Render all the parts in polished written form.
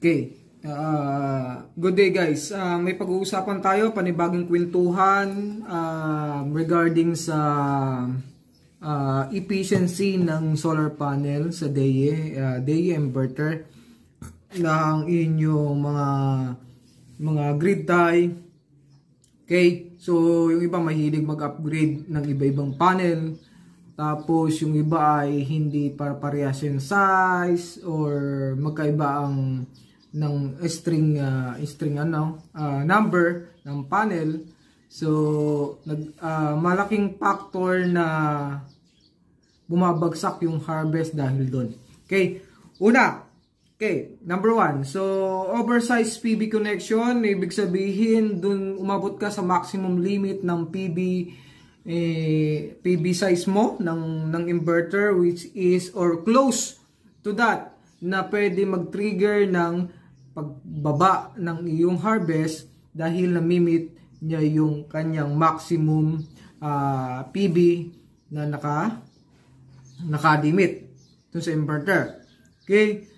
Okay. Good day guys. May pag-uusapan tayo, panibagong kwentuhan regarding sa efficiency ng solar panel sa DE inverter ng inyong mga grid tie. Okay? So yung iba mahilig mag-upgrade ng iba-ibang panel. Tapos yung iba ay hindi parehas yung size or magkaiba ang ng number ng panel. So malaking factor na bumabagsak yung harvest dahil doon. Okay? Number 1. So oversized PV connection, ibig sabihin dun umabot ka sa maximum limit ng PV size mo ng inverter, which is or close to that na pwede mag-trigger ng pagbaba ng iyong harvest dahil namimit niya yung kanyang maximum PV na naka-limit dun sa inverter. Okay?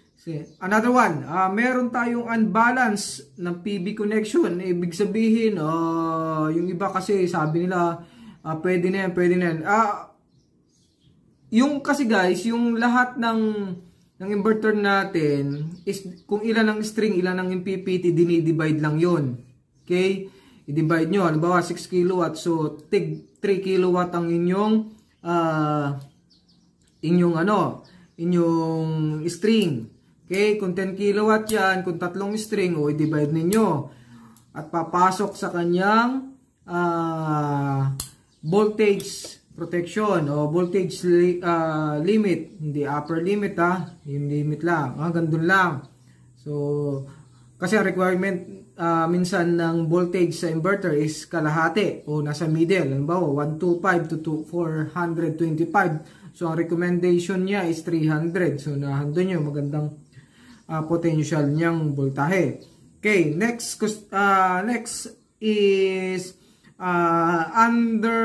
Another one, meron tayong unbalance ng PV connection. Ibig sabihin, yung iba kasi sabi nila, pwede na yan. Yung kasi guys, yung lahat ng inverter natin is kung ilan ang string, ilan ang MPPT, dinidivide lang yon. Okay? I-divide nyo. Halimbawa 6 kW. So, 3 kW ang inyong string. Okay? Kung 10 kW yan, kung tatlong string, i-divide ninyo. At papasok sa kanyang voltage protection o voltage limit, hindi upper limit yung limit lang, gandun lang. So kasi requirement minsan ng voltage sa inverter is kalahati o nasa middle, halimbawa 125 to 425. So ang recommendation niya is 300. So nandun yung magandang potential niyang voltahe. Okay, next is under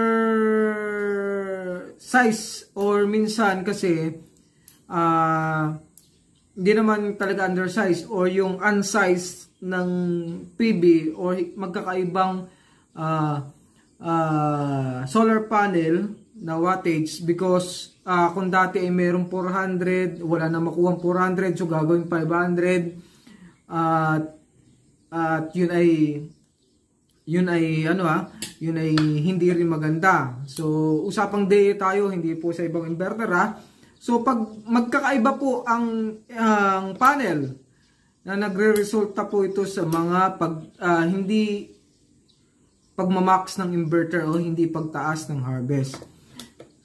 size, or minsan kasi hindi naman talaga undersize or yung unsize ng PV or magkakaibang solar panel na wattage, because kung dati ay mayroong 400, wala na makuha 400, so gagawin 500 at yun ay hindi rin maganda. So usapang day tayo, hindi po sa ibang inverter So pag magkakaiba po ang panel na nagre-resulta po ito sa mga hindi pagmamax ng inverter o hindi pagtaas ng harvest.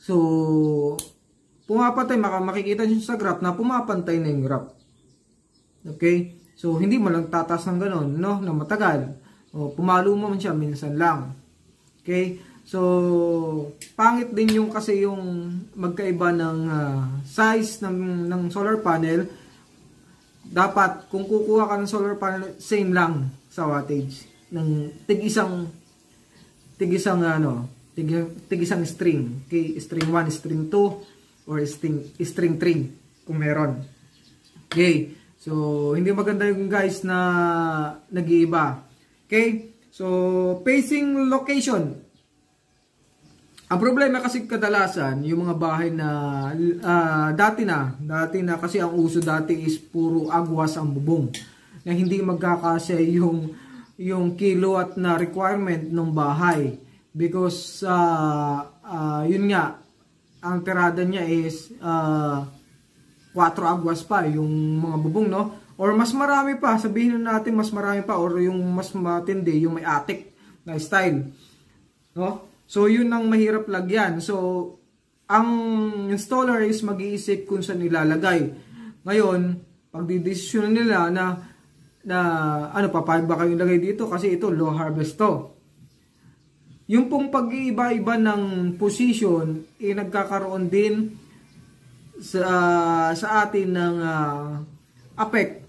So pumapantay, makikita niyo sa graph na pumapantay na yung graph. Okay? So hindi mo lang tataas ng ganon, no, na matagal. Pumalo mo man siya minsan lang. Okay? So pangit din yung kasi yung magkaiba ng size ng solar panel. Dapat kung kukuha ka ng solar panel, same lang sa wattage ng tig-isang string. Okay? String 1, string 2 or string 3 kung meron. Okay? So hindi maganda yung guys na nag-iiba. Okay? So, facing location. Ang problema kasi kadalasan, yung mga bahay na dati na kasi ang uso dati is puro agwas ang bubong. Na hindi magkakasya yung kilowatt na requirement ng bahay. Because, yun nga, ang tirada niya is 4 agwas pa yung mga bubong, no? Or mas marami pa, sabihin natin mas marami pa, or yung mas matindi, yung may attic na style. No? So, yun ang mahirap lagyan. So, ang installer is mag-iisip kung saan nilalagay. Ngayon, pagdidesisyon nila papayag ba kayong lagay dito kasi ito, low harvest to. Yung pong pag-iiba-iba ng position, nagkakaroon din sa atin ng effect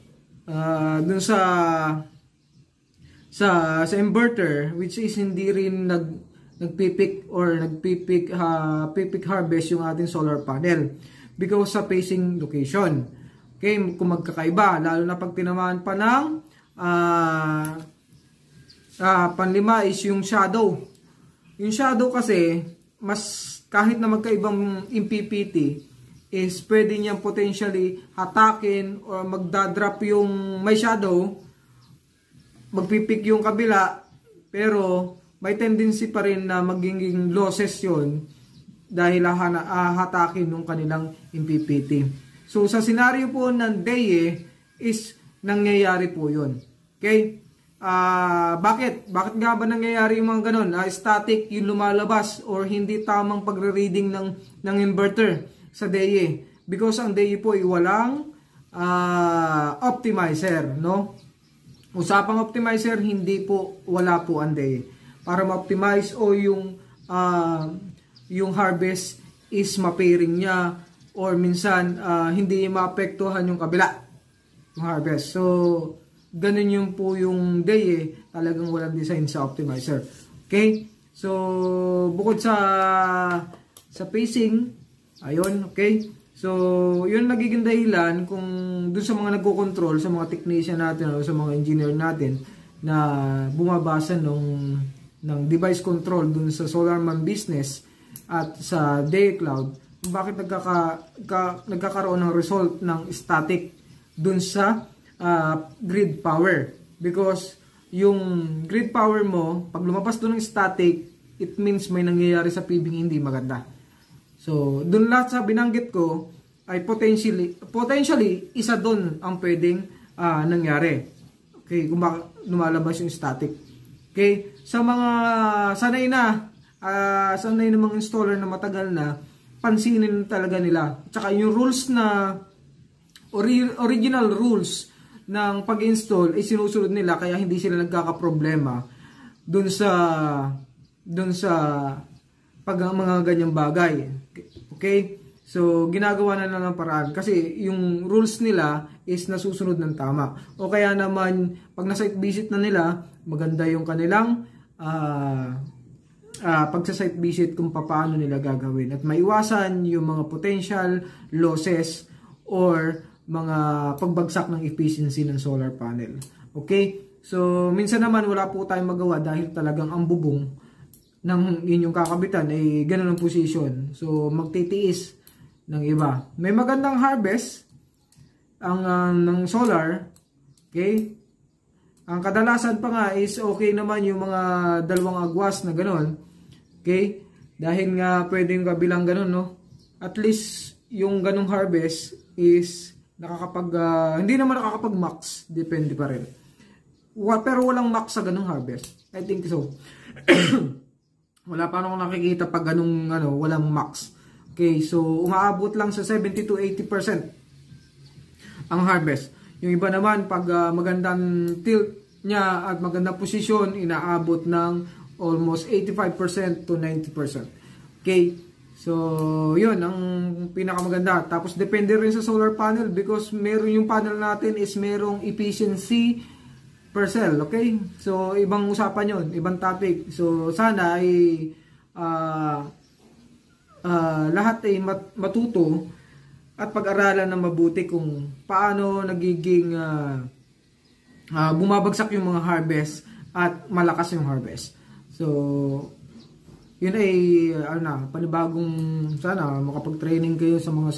dun sa inverter, which is hindi rin nagpipik harvest yung ating solar panel because sa facing location. Okay, kung magkakaiba, lalo na pag tinamaan pa ng panlima is yung shadow. Yung shadow kasi, mas kahit na magkaibang MPPT, is pwede niyang potentially hatakin or magdadrop yung may shadow, magpipik yung kabila, pero may tendency pa rin na magiging losses yun dahil hatakin ng kanilang MPPT. So sa senaryo po ng DAE is nangyayari po yun. Okay? Bakit nga ba nangyayari yung mga ganun? Static yung lumalabas or hindi tamang pagre-reading ng inverter sa DAE? Because ang DAE po ay walang optimizer, no? Usapang optimizer, hindi po, wala po ang DAE. Para ma-optimize o yung harvest is ma-pairing niya or minsan hindi maapektuhan yung kabila yung harvest. So ganun yung po yung DAE, talagang walang design sa optimizer. Okay? So bukod sa pacing, ayun, okay? So yun nagiging dahilan kung dun sa mga nagko-control, sa mga technician natin o sa mga engineer natin na bumabasa ng device control dun sa SolarMan business at sa DAE Cloud, bakit nagkakaroon ng result ng static dun sa grid power. Because yung grid power mo, pag lumabas dun ng static, it means may nangyayari sa PV hindi maganda. So dun lahat sa binanggit ko ay potentially isa dun ang pwedeng nangyari. Okay, kung lumalabas yung static. Okay, sa mga sanay ng mga installer na matagal na, pansinin talaga nila. Tsaka yung rules na original rules ng pag-install ay sinusunod nila, kaya hindi sila nagkakaproblema dun sa mga ganyang bagay. Okay? So ginagawa na lang ng paraan kasi yung rules nila is nasusunod ng tama. O kaya naman pag na-site visit na nila, maganda yung kanilang pagsa-site visit kung paano nila gagawin at maiwasan yung mga potential losses or mga pagbagsak ng efficiency ng solar panel. Okay? So minsan naman wala po tayong magawa dahil talagang ang bubong ng inyong kakabitan ay ganun ang position. So magtitiis ng iba. May magandang harvest ng solar. Okay? Ang kadalasan pa nga is okay naman yung mga dalawang agwas na gano'n. Okay? Dahil nga pwede yung kabilang gano'n, no? At least yung ganong harvest is hindi naman nakakapag-max. Depende pa rin. Pero walang max sa ganong harvest. I think so. Wala pa akong nakikita pag ganong walang max. Okay, so umaabot lang sa 70 to 80% ang harvest. Yung iba naman, pag magandang tilt niya at magandang posisyon, inaabot ng almost 85% to 90%. Okay, so yun ang pinakamaganda. Tapos depende rin sa solar panel because meron yung panel natin is merong efficiency per cell. Okay, so ibang usapan yun, ibang topic. So sana ay lahat ay matuto at pag-aralan ng mabuti kung paano nagiging bumabagsak yung mga harvest at malakas yung harvest. So yun ay panibagong sana makapag-training kayo sa mga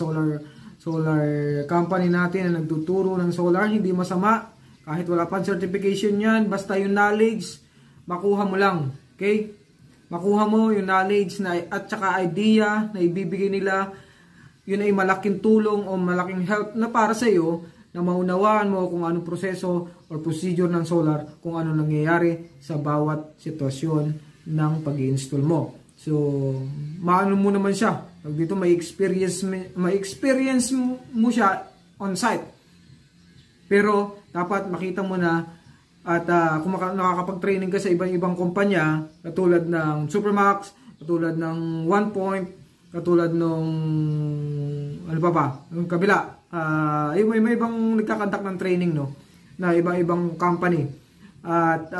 solar company natin na nagtuturo ng solar. Hindi masama kahit wala pang certification yan, basta yung knowledge makuha mo lang. Okay, makuha mo yung knowledge at saka idea na ibibigay nila. Yun ay malaking tulong o malaking help na para sa iyo na maunawaan mo kung anong proseso or procedure ng solar, kung ano nangyayari sa bawat sitwasyon ng pag-i-install mo. So, maano mo naman siya. Dito may experience mo siya on site. Pero dapat makita mo na at kung nakakapag-training ka sa ibang kumpanya, katulad ng Supermax, katulad ng One Point, katulad nung yung kabila, may ibang nagkakandak ng training, no, na ibang company at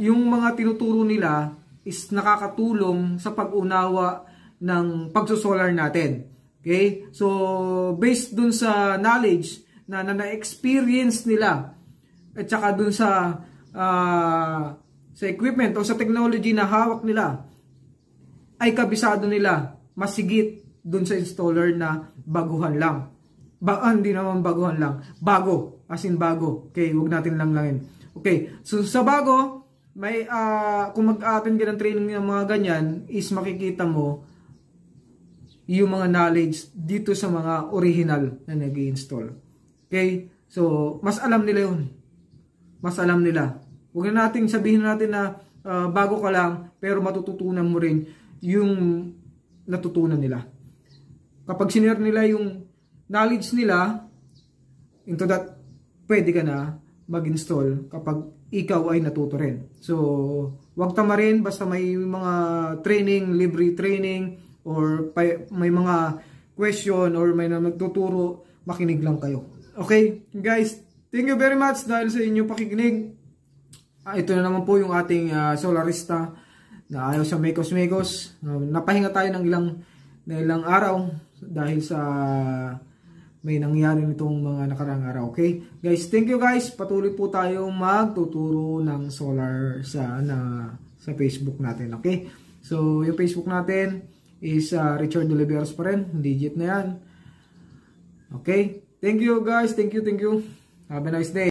yung mga tinuturo nila is nakakatulong sa pag-unawa ng pagsosolar natin. Okay, so based dun sa knowledge na-experience nila at saka dun sa equipment o sa technology na hawak nila ay kabisado nila masigit dun sa installer na baguhan lang. Hindi naman baguhan lang. Bago. As in bago. Okay, huwag natin langlangin. Okay, so sa bago, may, kung mag-attend ka ng training ng mga ganyan, is makikita mo yung mga knowledge dito sa mga original na nag-i-install. Okay, so mas alam nila yun. Mas alam nila. Huwag na natin sabihin natin na bago ka lang, pero matututunan mo rin yung natutunan nila. Kapag sinare nila yung knowledge nila, into that, pwede ka na mag-install kapag ikaw ay natuto rin. So, wag tama rin basta may mga training, libre training, or may mga question or may nagtuturo, makinig lang kayo. Okay, guys, thank you very much dahil sa inyong pakikinig. Ito na naman po yung ating solarista na ayaw sa mekos-mekos. Napahinga tayo ng ilang araw dahil sa may nangyari nitong mga nakaraang araw. Okay? Guys, thank you guys. Patuloy po tayong magtuturo ng solar sa Facebook natin. Okay? So, yung Facebook natin is Richard Oliveros pa rin. Digit na yan. Okay? Thank you guys. Thank you. Have a nice day.